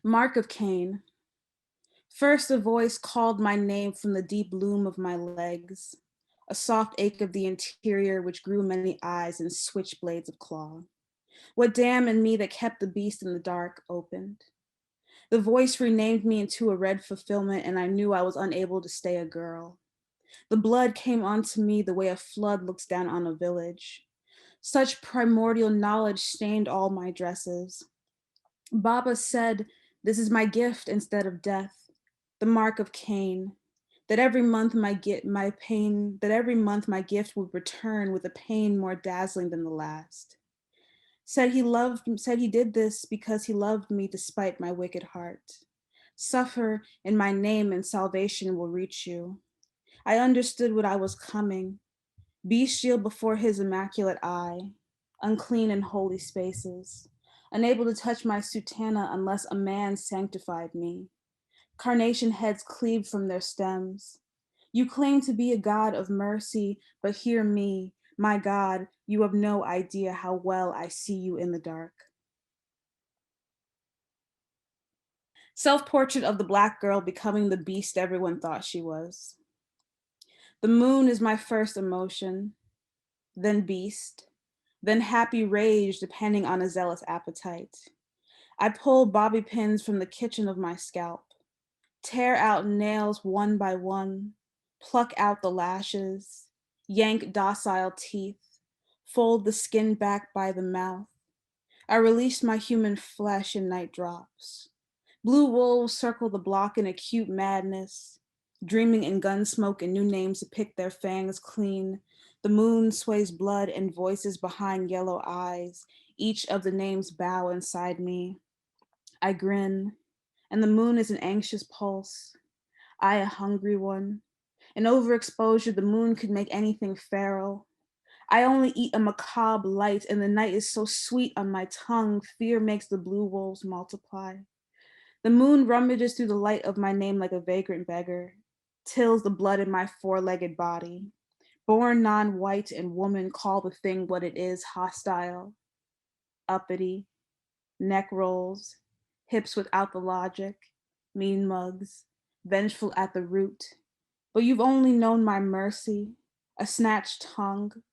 Mark of Cain. First a voice called my name from the deep loom of my legs, a soft ache of the interior which grew many eyes and switchblades of claw. What dam in me that kept the beast in the dark opened? The voice renamed me into a red fulfillment, and I knew I was unable to stay a girl. The blood came onto me the way a flood looks down on a village. Such primordial knowledge stained all my dresses. Baba said, "This is my gift instead of death, the mark of Cain. That every month my gift would return with a pain more dazzling than the last." Said he did this because he loved me despite my wicked heart. Suffer in my name and salvation will reach you. I understood what I was coming. Bestial before his immaculate eye, unclean in holy spaces, unable to touch my sutana unless a man sanctified me. Carnation heads cleaved from their stems. You claim to be a God of mercy, but hear me, my God, you have no idea how well I see you in the dark. Self-portrait of the Black girl becoming the beast everyone thought she was. The moon is my first emotion, then beast, then happy rage depending on a zealous appetite. I pull bobby pins from the kitchen of my scalp, tear out nails one by one, pluck out the lashes, yank docile teeth, fold the skin back by the mouth. I release my human flesh in night drops. Blue wolves circle the block in acute madness, dreaming in gun smoke and new names to pick their fangs clean. The moon sways blood and voices behind yellow eyes. Each of the names bow inside me. I grin, and the moon is an anxious pulse. I a hungry one. In overexposure, the moon could make anything feral. I only eat a macabre light, and the night is so sweet on my tongue, fear makes the blue wolves multiply. The moon rummages through the light of my name like a vagrant beggar, tills the blood in my four-legged body. Born non-white and woman call the thing what it is, hostile, uppity, neck rolls, hips without the logic, mean mugs, vengeful at the root. But you've only known my mercy, a snatched tongue,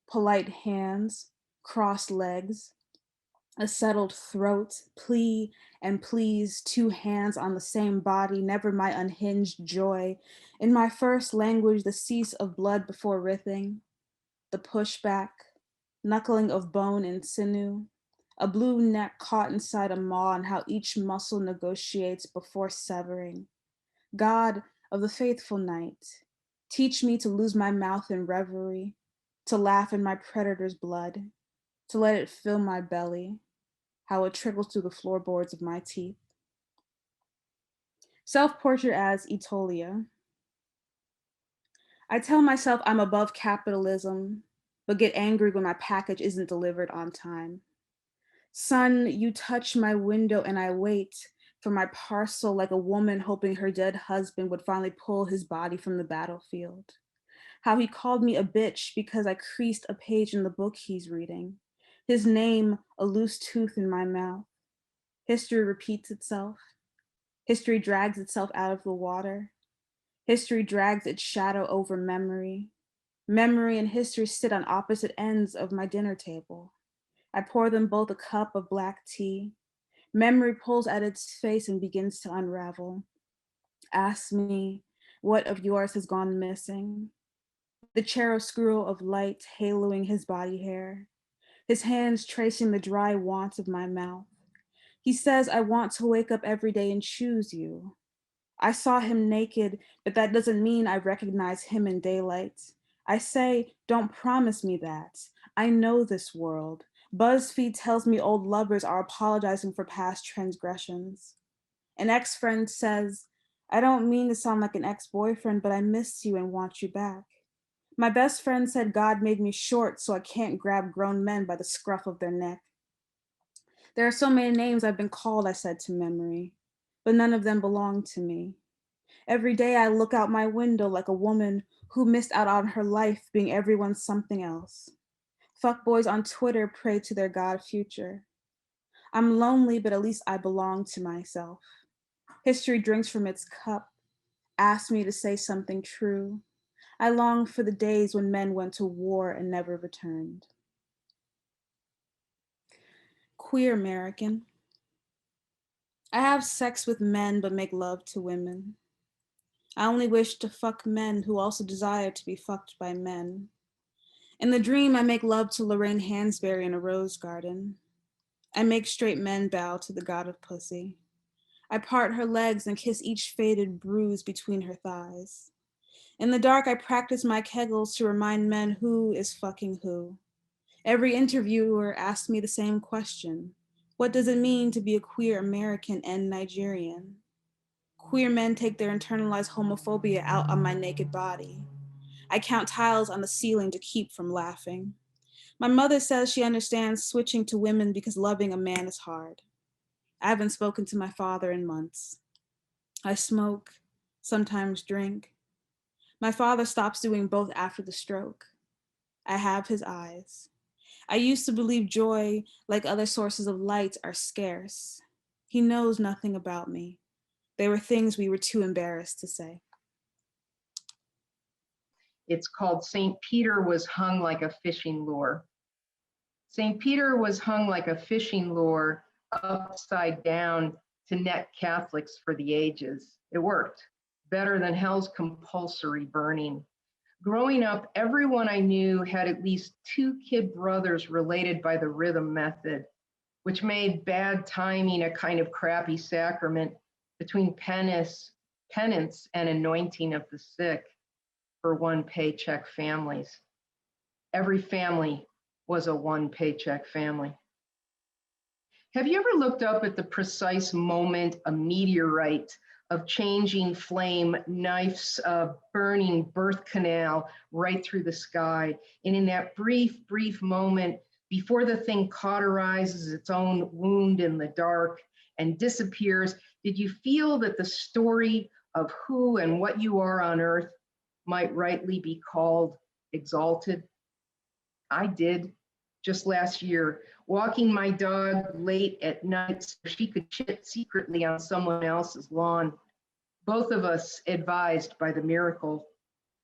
polite hands, crossed legs, a settled throat, plea and please, two hands on the same body, never my unhinged joy. In my first language, the cease of blood before writhing, the pushback, knuckling of bone and sinew, a blue neck caught inside a maw and how each muscle negotiates before severing. God of the faithful night, teach me to lose my mouth in reverie, to laugh in my predator's blood, to let it fill my belly, how it trickles through the floorboards of my teeth. Self-portrait as Etolia. I tell myself I'm above capitalism, but get angry when my package isn't delivered on time. Sun, you touch my window and I wait for my parcel like a woman hoping her dead husband would finally pull his body from the battlefield. How he called me a bitch because I creased a page in the book he's reading. His name, a loose tooth in my mouth. History repeats itself. History drags itself out of the water. History drags its shadow over memory. Memory and history sit on opposite ends of my dinner table. I pour them both a cup of black tea. Memory pulls at its face and begins to unravel. Asks me, what of yours has gone missing? The chiaroscuro of light haloing his body hair. His hands tracing the dry want of my mouth. He says, I want to wake up every day and choose you. I saw him naked, but that doesn't mean I recognize him in daylight. I say, don't promise me that. I know this world. BuzzFeed tells me old lovers are apologizing for past transgressions. An ex-friend says, I don't mean to sound like an ex-boyfriend, but I miss you and want you back. My best friend said God made me short so I can't grab grown men by the scruff of their neck. There are so many names I've been called, I said to memory, but none of them belong to me. Every day I look out my window like a woman who missed out on her life being everyone's something else. Fuckboys on Twitter pray to their God future. I'm lonely, but at least I belong to myself. History drinks from its cup, asks me to say something true. I long for the days when men went to war and never returned. Queer American. I have sex with men but make love to women. I only wish to fuck men who also desire to be fucked by men. In the dream, I make love to Lorraine Hansberry in a rose garden. I make straight men bow to the god of pussy. I part her legs and kiss each faded bruise between her thighs. In the dark, I practice my kegels to remind men who is fucking who. Every interviewer asks me the same question. What does it mean to be a queer American and Nigerian? Queer men take their internalized homophobia out on my naked body. I count tiles on the ceiling to keep from laughing. My mother says she understands switching to women because loving a man is hard. I haven't spoken to my father in months. I smoke, sometimes drink. My father stops doing both after the stroke. I have his eyes. I used to believe joy, like other sources of light, are scarce. He knows nothing about me. They were things we were too embarrassed to say. It's called St. Peter Was Hung Like a Fishing Lure. St. Peter was hung like a fishing lure upside down to net Catholics for the ages. It worked better than hell's compulsory burning. Growing up, everyone I knew had at least two kid brothers related by the rhythm method, which made bad timing a kind of crappy sacrament between penance and anointing of the sick for one paycheck families. Every family was a one paycheck family. Have you ever looked up at the precise moment a meteorite of changing flame knifes a burning birth canal right through the sky? And in that brief moment, before the thing cauterizes its own wound in the dark and disappears, did you feel that the story of who and what you are on earth might rightly be called exalted? I did just last year, walking my dog late at night so she could shit secretly on someone else's lawn. Both of us advised by the miracle.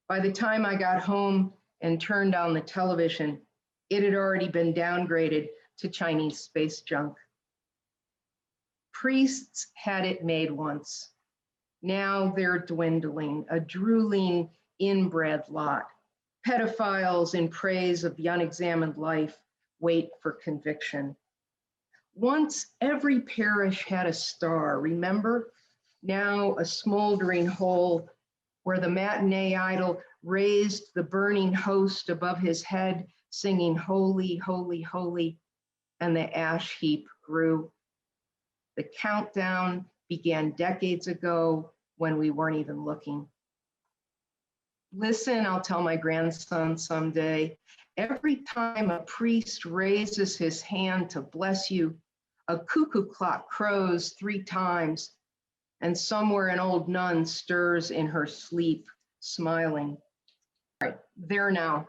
By the time I got home and turned on the television, it had already been downgraded to Chinese space junk. Priests had it made once. Now they're dwindling, a drooling inbred lot. Pedophiles in praise of the unexamined life wait for conviction. Once every parish had a star, remember? Now a smoldering hole where the matinee idol raised the burning host above his head, singing holy, holy, holy, and the ash heap grew. The countdown began decades ago when we weren't even looking. Listen, I'll tell my grandson someday, every time a priest raises his hand to bless you, a cuckoo clock crows 3 times, and somewhere an old nun stirs in her sleep, smiling. All right, there now.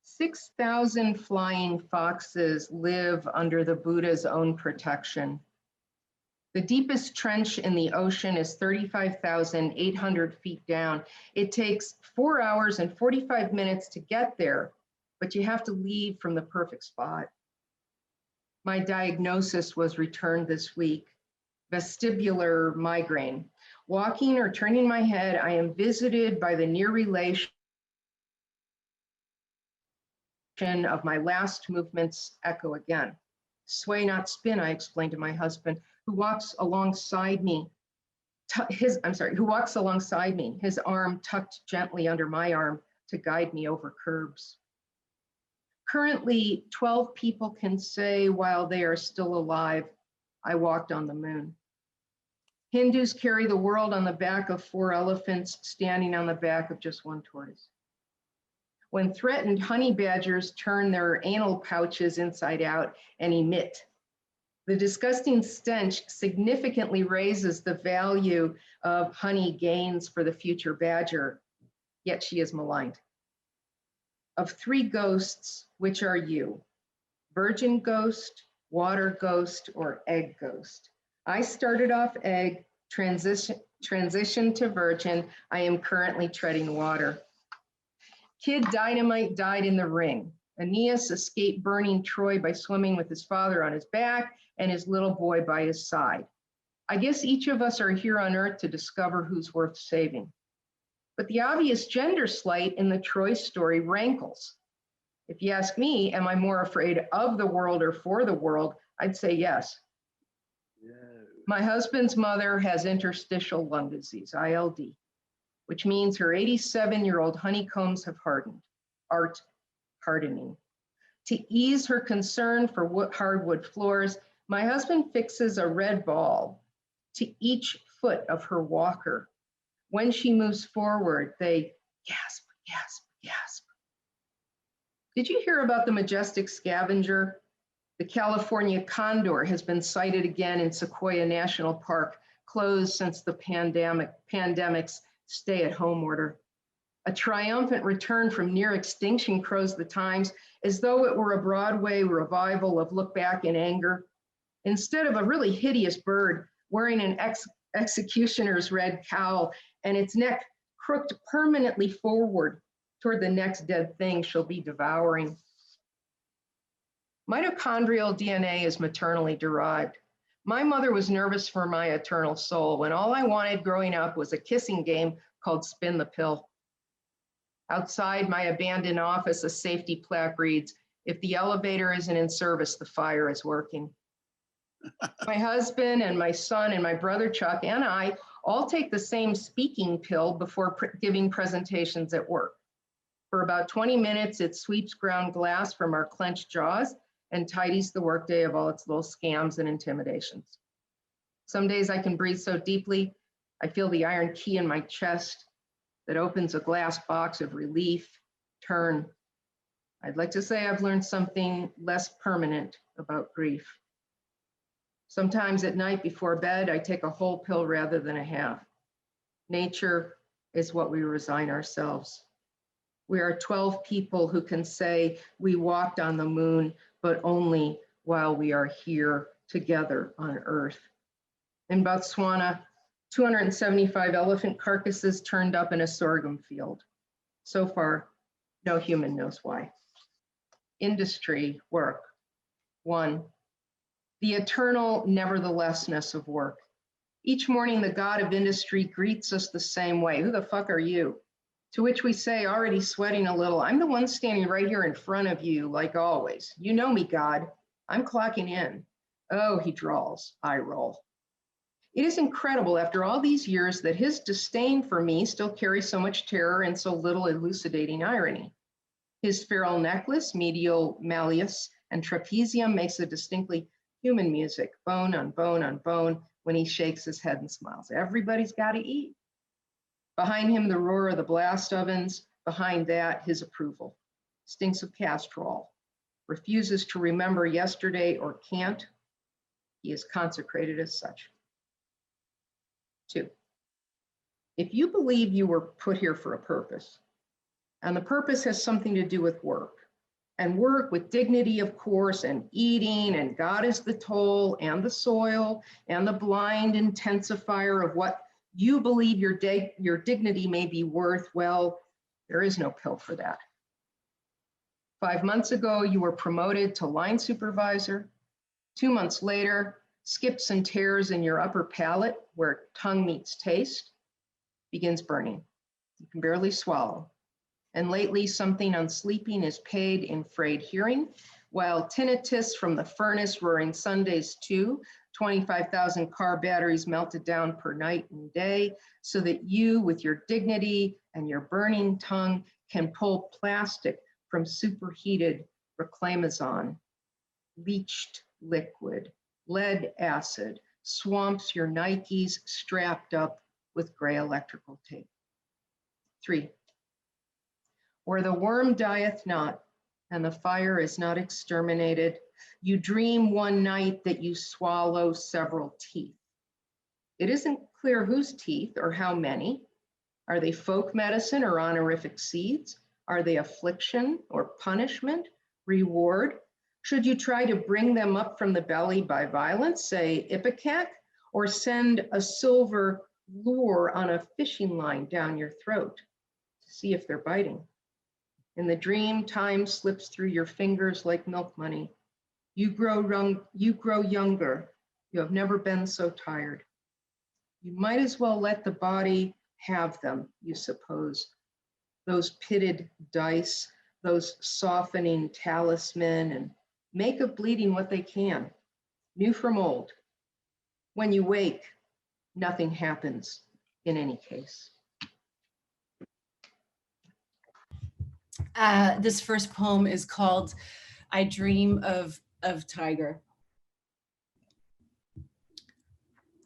6,000 flying foxes live under the Buddha's own protection. The deepest trench in the ocean is 35,800 feet down. It takes 4 hours and 45 minutes to get there, but you have to leave from the perfect spot. My diagnosis was returned this week, vestibular migraine. Walking or turning my head, I am visited by the near relation of my last movements echo again. Sway, not spin, I explained to my husband, who walks alongside me. Who walks alongside me, his arm tucked gently under my arm to guide me over curbs. Currently, 12 people can say while they are still alive, I walked on the moon. Hindus carry the world on the back of 4 elephants standing on the back of just 1 tortoise. When threatened, honey badgers turn their anal pouches inside out and emit. The disgusting stench significantly raises the value of honey gains for the future badger, yet she is maligned. Of 3 ghosts, which are you? virgin ghost, water ghost, or egg ghost. I started off egg, transition to virgin. I am currently treading water. Kid Dynamite died in the ring. Aeneas escaped burning Troy by swimming with his father on his back and his little boy by his side. I guess each of us are here on Earth to discover who's worth saving. But the obvious gender slight in the Troy story rankles. If you ask me, am I more afraid of the world or for the world? I'd say yes. Yeah. My husband's mother has interstitial lung disease, ILD, which means her 87-year-old honeycombs have hardening. To ease her concern for hardwood floors, my husband fixes a red ball to each foot of her walker. When she moves forward, they gasp, gasp, gasp. Did you hear about the majestic scavenger? The California condor has been sighted again in Sequoia National Park, closed since the pandemic's stay-at-home order. A triumphant return from near extinction, crows the Times, as though it were a Broadway revival of Look Back in Anger. Instead of a really hideous bird wearing an executioner's red cowl and its neck crooked permanently forward toward the next dead thing she'll be devouring. Mitochondrial DNA is maternally derived. My mother was nervous for my eternal soul when all I wanted growing up was a kissing game called Spin the Pill. Outside my abandoned office, a safety plaque reads, "If the elevator isn't in service, the fire is working." My husband and my son and my brother Chuck and I all take the same speaking pill before giving presentations at work. For about 20 minutes, it sweeps ground glass from our clenched jaws and tidies the workday of all its little scams and intimidations. Some days I can breathe so deeply, I feel the iron key in my chest that opens a glass box of relief. Turn. I'd like to say I've learned something less permanent about grief. Sometimes at night before bed, I take a whole pill rather than a half. Nature is what we resign ourselves. We are 12 people who can say we walked on the moon, but only while we are here together on Earth. In Botswana, 275 elephant carcasses turned up in a sorghum field. So far, no human knows why. Industry, work. 1, the eternal neverthelessness of work. Each morning, the god of industry greets us the same way. Who the fuck are you? To which we say, already sweating a little, I'm the one standing right here in front of you, like always. You know me, God. I'm clocking in. Oh, he drawls. I roll. It is incredible after all these years that his disdain for me still carries so much terror and so little elucidating irony. His feral necklace, medial malleus, and trapezium makes a distinctly human music, bone on bone on bone, when he shakes his head and smiles. Everybody's got to eat. Behind him, the roar of the blast ovens. Behind that, his approval. Stinks of castrol. Refuses to remember yesterday or can't. He is consecrated as such. 2, if you believe you were put here for a purpose, and the purpose has something to do with work, and work with dignity, of course, and eating, and God is the toll, and the soil, and the blind intensifier of what you believe your dignity may be worth, well, there is no pill for that. 5 months ago, you were promoted to line supervisor. 2 months later, skips and tears in your upper palate, where tongue meets taste, begins burning. You can barely swallow. And lately, something unsleeping is paid in frayed hearing, while tinnitus from the furnace roaring Sundays too, 25,000 car batteries melted down per night and day, so that you, with your dignity and your burning tongue, can pull plastic from superheated reclamazon, leached liquid, lead acid, swamps your Nikes strapped up with gray electrical tape. 3, where the worm dieth not, and the fire is not exterminated, you dream one night that you swallow several teeth. It isn't clear whose teeth or how many. Are they folk medicine or honorific seeds? Are they affliction or punishment, reward? Should you try to bring them up from the belly by violence, say ipecac, or send a silver lure on a fishing line down your throat to see if they're biting? In the dream, time slips through your fingers like milk money. You grow younger. You have never been so tired. You might as well let the body have them, you suppose. Those pitted dice, those softening talisman, and make of bleeding what they can, new from old. When you wake, nothing happens in any case. This first poem is called I Dream of Tiger.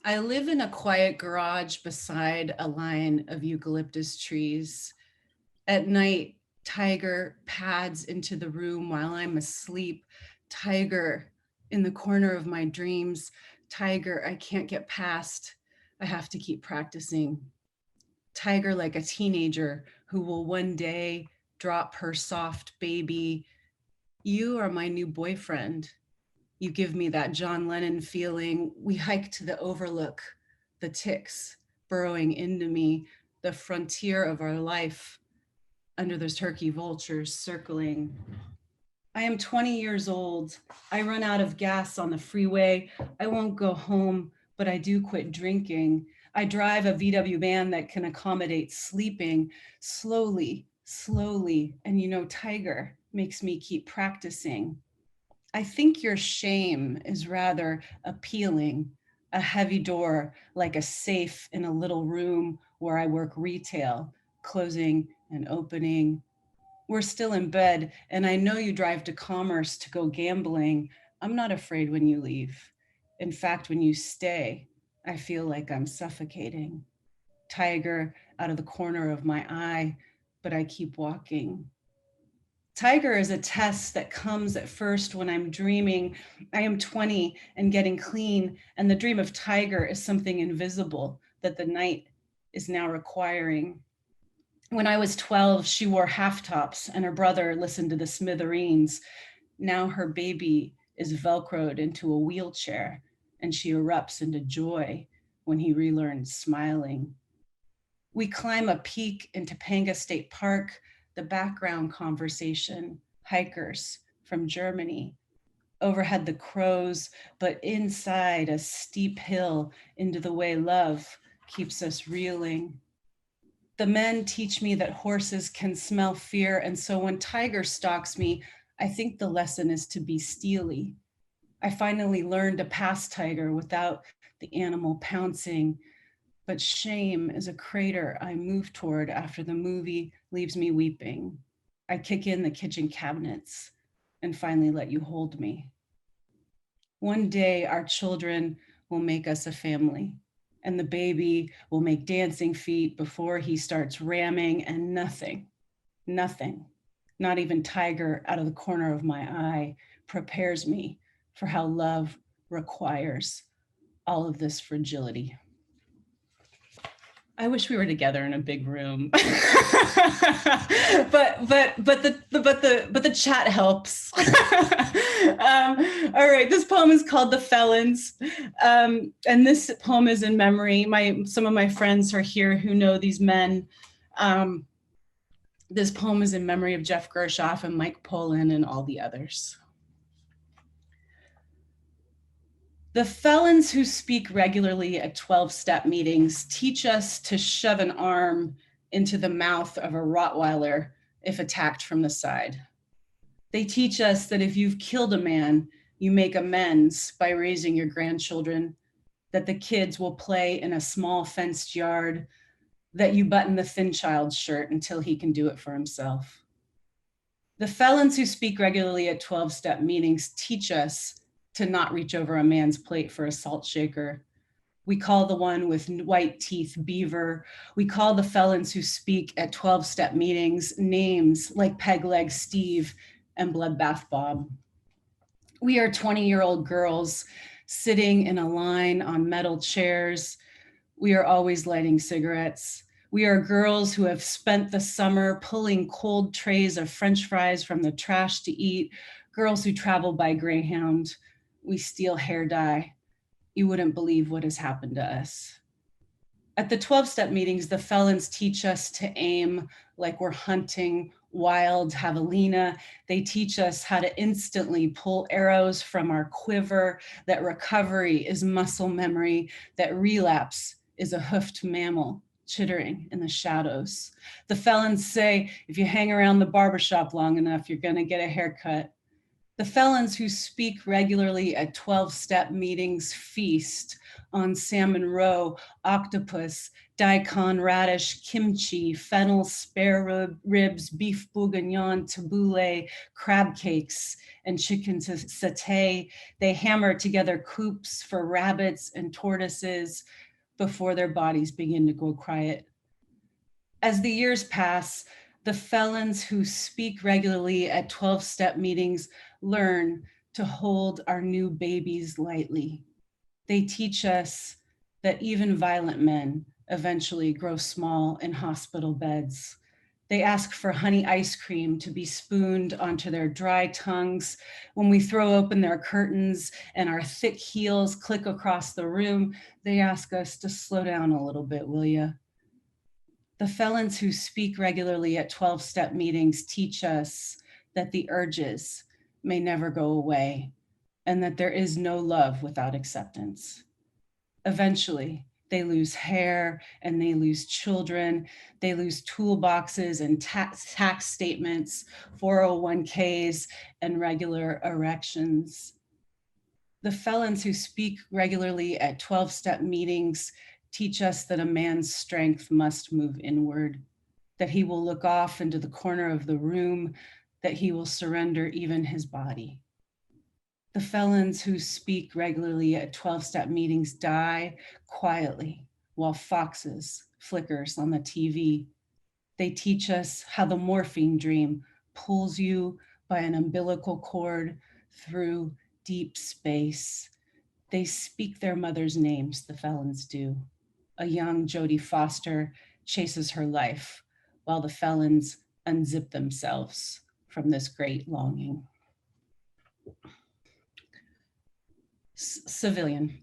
I live in a quiet garage beside a line of eucalyptus trees. At night, Tiger pads into the room while I'm asleep. Tiger in the corner of my dreams. Tiger I can't get past. I have to keep practicing. Tiger like a teenager who will one day drop her soft baby. You are my new boyfriend. You give me that John Lennon feeling. We hike to the overlook, the ticks burrowing into me, the frontier of our life under those turkey vultures circling. I am 20 years old. I run out of gas on the freeway. I won't go home, but I do quit drinking. I drive a VW van that can accommodate sleeping slowly, slowly. And you know, Tiger makes me keep practicing. I think your shame is rather appealing, a heavy door like a safe in a little room where I work retail, closing and opening. We're still in bed, and I know you drive to Commerce to go gambling. I'm not afraid when you leave. In fact, when you stay, I feel like I'm suffocating. Tiger out of the corner of my eye, but I keep walking. Tiger is a test that comes at first when I'm dreaming. I am 20 and getting clean, and the dream of Tiger is something invisible that the night is now requiring. When I was 12, she wore half tops and her brother listened to the Smithereens. Now her baby is Velcroed into a wheelchair and she erupts into joy when he relearns smiling. We climb a peak in Topanga State Park, the background conversation, hikers from Germany. Overhead the crows, but inside a steep hill into the way love keeps us reeling. The men teach me that horses can smell fear, and so when Tiger stalks me, I think the lesson is to be steely. I finally learned to pass Tiger without the animal pouncing, but shame is a crater I move toward after the movie leaves me weeping. I kick in the kitchen cabinets and finally let you hold me. One day our children will make us a family, and the baby will make dancing feet before he starts ramming, and nothing, not even Tiger out of the corner of my eye, prepares me for how love requires all of this fragility. I wish we were together in a big room, but the chat helps. All right, this poem is called "The Felons," and this poem is in memory. Some of my friends are here who know these men. This poem is in memory of Jeff Gershoff and Mike Pollan and all the others. The felons who speak regularly at 12-step meetings teach us to shove an arm into the mouth of a Rottweiler if attacked from the side. They teach us that if you've killed a man, you make amends by raising your grandchildren, that the kids will play in a small fenced yard, that you button the thin child's shirt until he can do it for himself. The felons who speak regularly at 12-step meetings teach us to not reach over a man's plate for a salt shaker. We call the one with white teeth Beaver. We call the felons who speak at 12-step meetings names like Peg Leg Steve and Bloodbath Bob. We are 20-year-old girls sitting in a line on metal chairs. We are always lighting cigarettes. We are girls who have spent the summer pulling cold trays of French fries from the trash to eat, girls who travel by Greyhound. We steal hair dye. You wouldn't believe what has happened to us. At the 12-step meetings, the felons teach us to aim like we're hunting wild javelina. They teach us how to instantly pull arrows from our quiver, that recovery is muscle memory, that relapse is a hoofed mammal chittering in the shadows. The felons say, if you hang around the barbershop long enough, you're gonna get a haircut. The felons who speak regularly at 12-step meetings feast on salmon roe, octopus, daikon radish, kimchi, fennel, spare ribs, beef bourguignon, tabbouleh, crab cakes, and chicken satay. They hammer together coops for rabbits and tortoises before their bodies begin to go quiet. As the years pass, the felons who speak regularly at 12-step meetings learn to hold our new babies lightly. They teach us that even violent men eventually grow small in hospital beds. They ask for honey ice cream to be spooned onto their dry tongues. When we throw open their curtains and our thick heels click across the room, they ask us to slow down a little bit, will ya? The felons who speak regularly at 12-step meetings teach us that the urges may never go away and that there is no love without acceptance. Eventually, they lose hair and they lose children. They lose toolboxes and tax statements, 401ks, and regular erections. The felons who speak regularly at 12-step meetings teach us that a man's strength must move inward, that he will look off into the corner of the room, that he will surrender even his body. The felons who speak regularly at 12-step meetings die quietly while foxes flickers on the TV. They teach us how the morphine dream pulls you by an umbilical cord through deep space. They speak their mother's names, the felons do. A young Jodie Foster chases her life while the felons unzip themselves from this great longing. Civilian.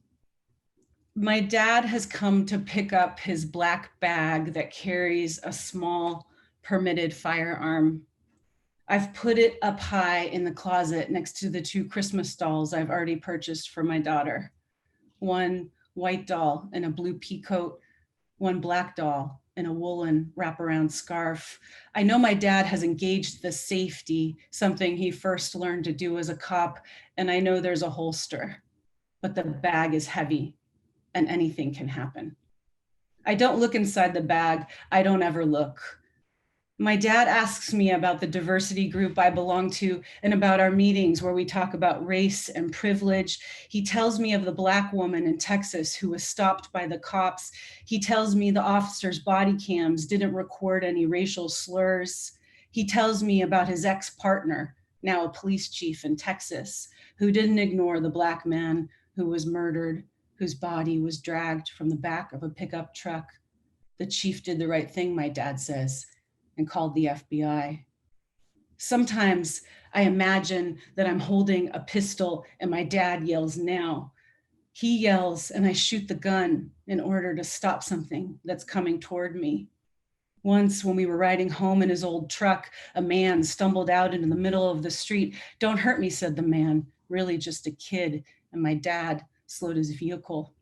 My dad has come to pick up his black bag that carries a small permitted firearm. I've put it up high in the closet next to the 2 Christmas dolls I've already purchased for my daughter. One white doll in a blue pea coat, one black doll in a woolen wraparound scarf. I know my dad has engaged the safety, something he first learned to do as a cop, and I know there's a holster, but the bag is heavy and anything can happen. I don't look inside the bag. I don't ever look. My dad asks me about the diversity group I belong to and about our meetings where we talk about race and privilege. He tells me of the Black woman in Texas who was stopped by the cops. He tells me the officer's body cams didn't record any racial slurs. He tells me about his ex-partner, now a police chief in Texas, who didn't ignore the Black man who was murdered, whose body was dragged from the back of a pickup truck. The chief did the right thing, my dad says, and called the FBI. Sometimes I imagine that I'm holding a pistol and my dad yells now. He yells and I shoot the gun in order to stop something that's coming toward me. Once when we were riding home in his old truck, a man stumbled out into the middle of the street. "Don't hurt me," said the man, really just a kid, and my dad slowed his vehicle.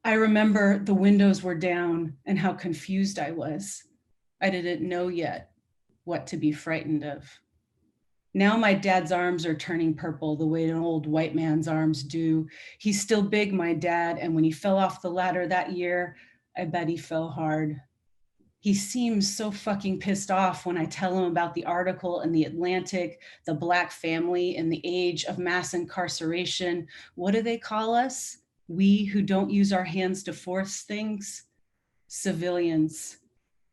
I remember the windows were down and how confused I was. I didn't know yet what to be frightened of. Now my dad's arms are turning purple the way an old white man's arms do. He's still big, my dad, and when he fell off the ladder that year, I bet he fell hard. He seems so fucking pissed off when I tell him about the article in The Atlantic, the Black family in the age of mass incarceration. What do they call us? We who don't use our hands to force things? Civilians.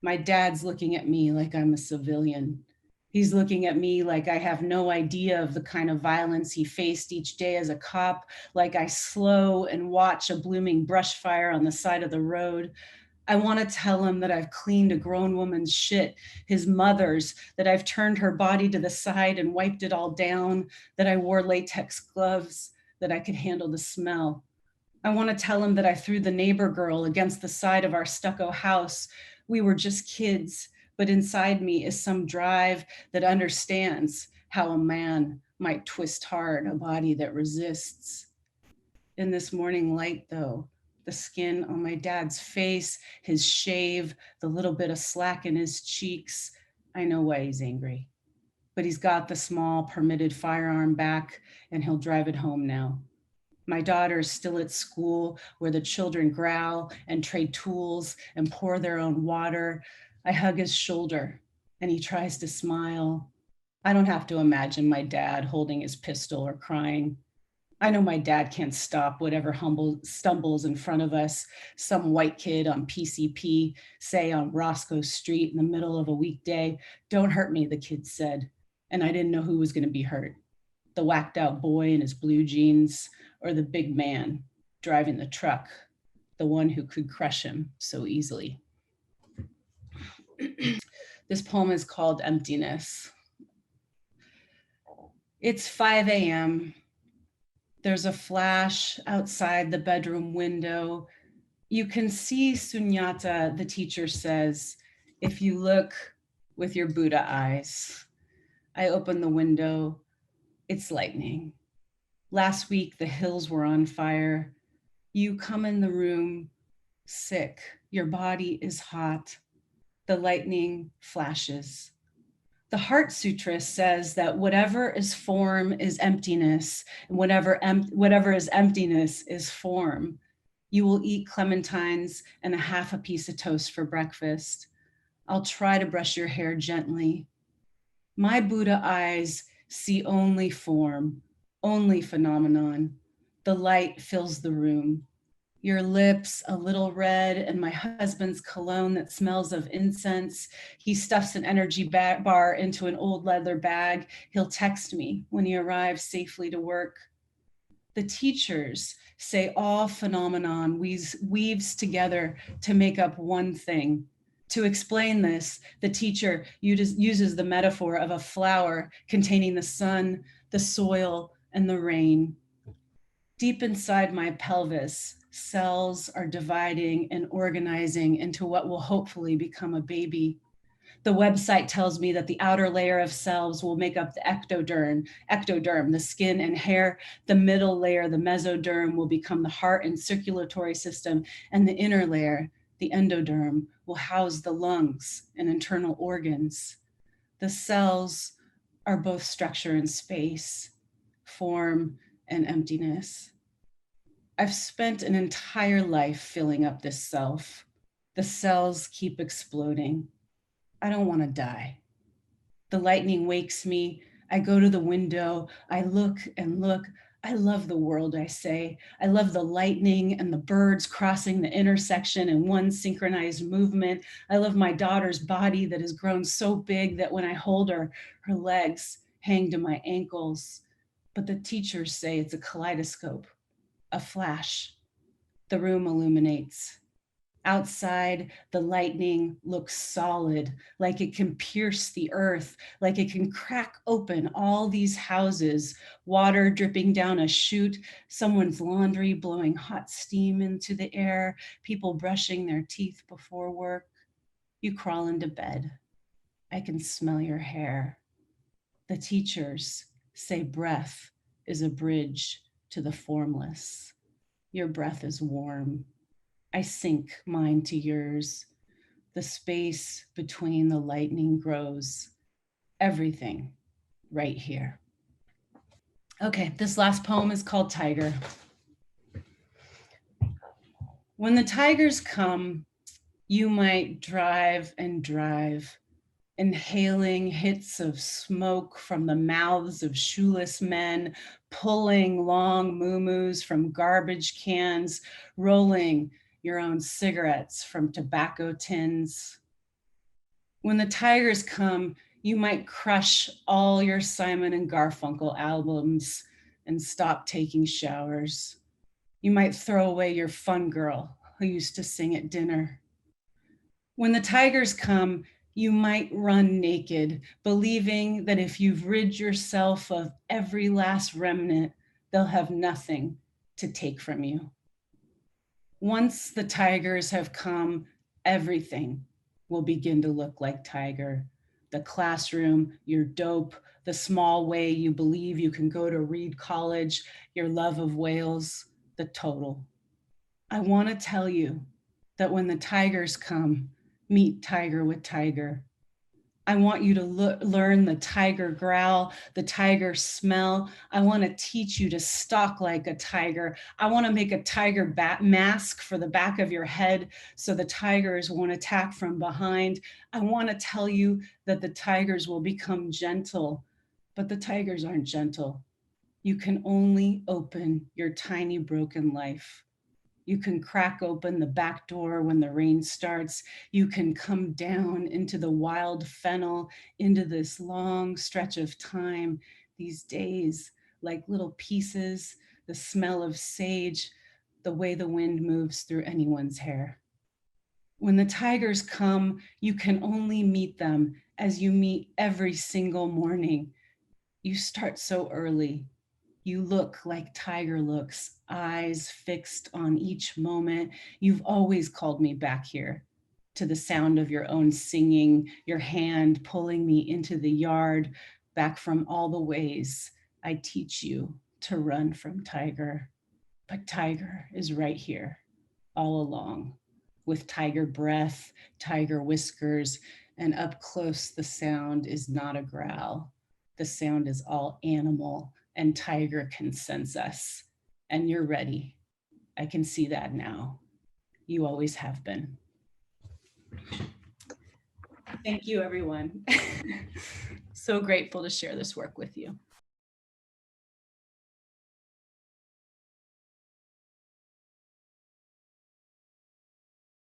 My dad's looking at me like I'm a civilian. He's looking at me like I have no idea of the kind of violence he faced each day as a cop, like I slow and watch a blooming brush fire on the side of the road. I want to tell him that I've cleaned a grown woman's shit, his mother's, that I've turned her body to the side and wiped it all down, that I wore latex gloves, that I could handle the smell. I want to tell him that I threw the neighbor girl against the side of our stucco house. We were just kids, but inside me is some drive that understands how a man might twist hard a body that resists. In this morning light, though, the skin on my dad's face, his shave, the little bit of slack in his cheeks, I know why he's angry. But he's got the small permitted firearm back and he'll drive it home now. My daughter is still at school where the children growl and trade tools and pour their own water. I hug his shoulder and he tries to smile. I don't have to imagine my dad holding his pistol or crying. I know my dad can't stop whatever stumbles in front of us. Some white kid on PCP, say on Roscoe Street in the middle of a weekday. Don't hurt me, the kid said. And I didn't know who was going to be hurt. The whacked out boy in his blue jeans or the big man driving the truck, the one who could crush him so easily. This poem is called Emptiness. It's 5 a.m. There's a flash outside the bedroom window. You can see Sunyata, the teacher says, if you look with your Buddha eyes. I open the window. It's lightning. Last week, the hills were on fire. You come in the room sick. Your body is hot. The lightning flashes. The Heart Sutra says that whatever is form is emptiness, and whatever is emptiness is form. You will eat clementines and a half a piece of toast for breakfast. I'll try to brush your hair gently. My Buddha eyes see only form, only phenomenon. The light fills the room. Your lips a little red and my husband's cologne that smells of incense. He stuffs an energy bar into an old leather bag. He'll text me when he arrives safely to work. The teachers say all phenomenon weaves together to make up one thing. To explain this, the teacher uses the metaphor of a flower containing the sun, the soil, and the rain. Deep inside my pelvis, cells are dividing and organizing into what will hopefully become a baby. The website tells me that the outer layer of cells will make up the ectoderm, the skin and hair. The middle layer, the mesoderm, will become the heart and circulatory system. And the inner layer, the endoderm, will house the lungs and internal organs. The cells are both structure and space, form and emptiness. I've spent an entire life filling up this self. The cells keep exploding. I don't want to die. The lightning wakes me. I go to the window. I look and look. I love the world, I say. I love the lightning and the birds crossing the intersection in one synchronized movement. I love my daughter's body that has grown so big that when I hold her, her legs hang to my ankles. But the teachers say it's a kaleidoscope, a flash. The room illuminates. Outside, the lightning looks solid, like it can pierce the earth, like it can crack open all these houses, water dripping down a chute, someone's laundry blowing hot steam into the air, people brushing their teeth before work. You crawl into bed. I can smell your hair. The teachers say breath is a bridge to the formless. Your breath is warm. I sink mine to yours. The space between the lightning grows. Everything right here. Okay, this last poem is called Tiger. When the tigers come, you might drive and drive, inhaling hits of smoke from the mouths of shoeless men, pulling long muumuus from garbage cans, rolling your own cigarettes from tobacco tins. When the tigers come, you might crush all your Simon and Garfunkel albums and stop taking showers. You might throw away your fun girl who used to sing at dinner. When the tigers come, you might run naked, believing that if you've rid yourself of every last remnant, they'll have nothing to take from you. Once the tigers have come, everything will begin to look like tiger. The classroom, your dope, the small way you believe you can go to Reed College, your love of whales, the total. I want to tell you that when the tigers come, meet tiger with tiger. I want you to learn the tiger growl, the tiger smell. I want to teach you to stalk like a tiger. I want to make a tiger bat mask for the back of your head so the tigers won't attack from behind. I want to tell you that the tigers will become gentle, but the tigers aren't gentle. You can only open your tiny broken life. You can crack open the back door when the rain starts. You can come down into the wild fennel, into this long stretch of time, these days, like little pieces, the smell of sage, the way the wind moves through anyone's hair. When the tigers come, you can only meet them as you meet every single morning. You start so early. You look like tiger looks, eyes fixed on each moment. You've always called me back here to the sound of your own singing, your hand pulling me into the yard, back from all the ways I teach you to run from tiger. But tiger is right here all along with tiger breath, tiger whiskers, and up close the sound is not a growl. The sound is all animal, and tiger can sense us. And you're ready. I can see that now. You always have been. Thank you, everyone. So grateful to share this work with you.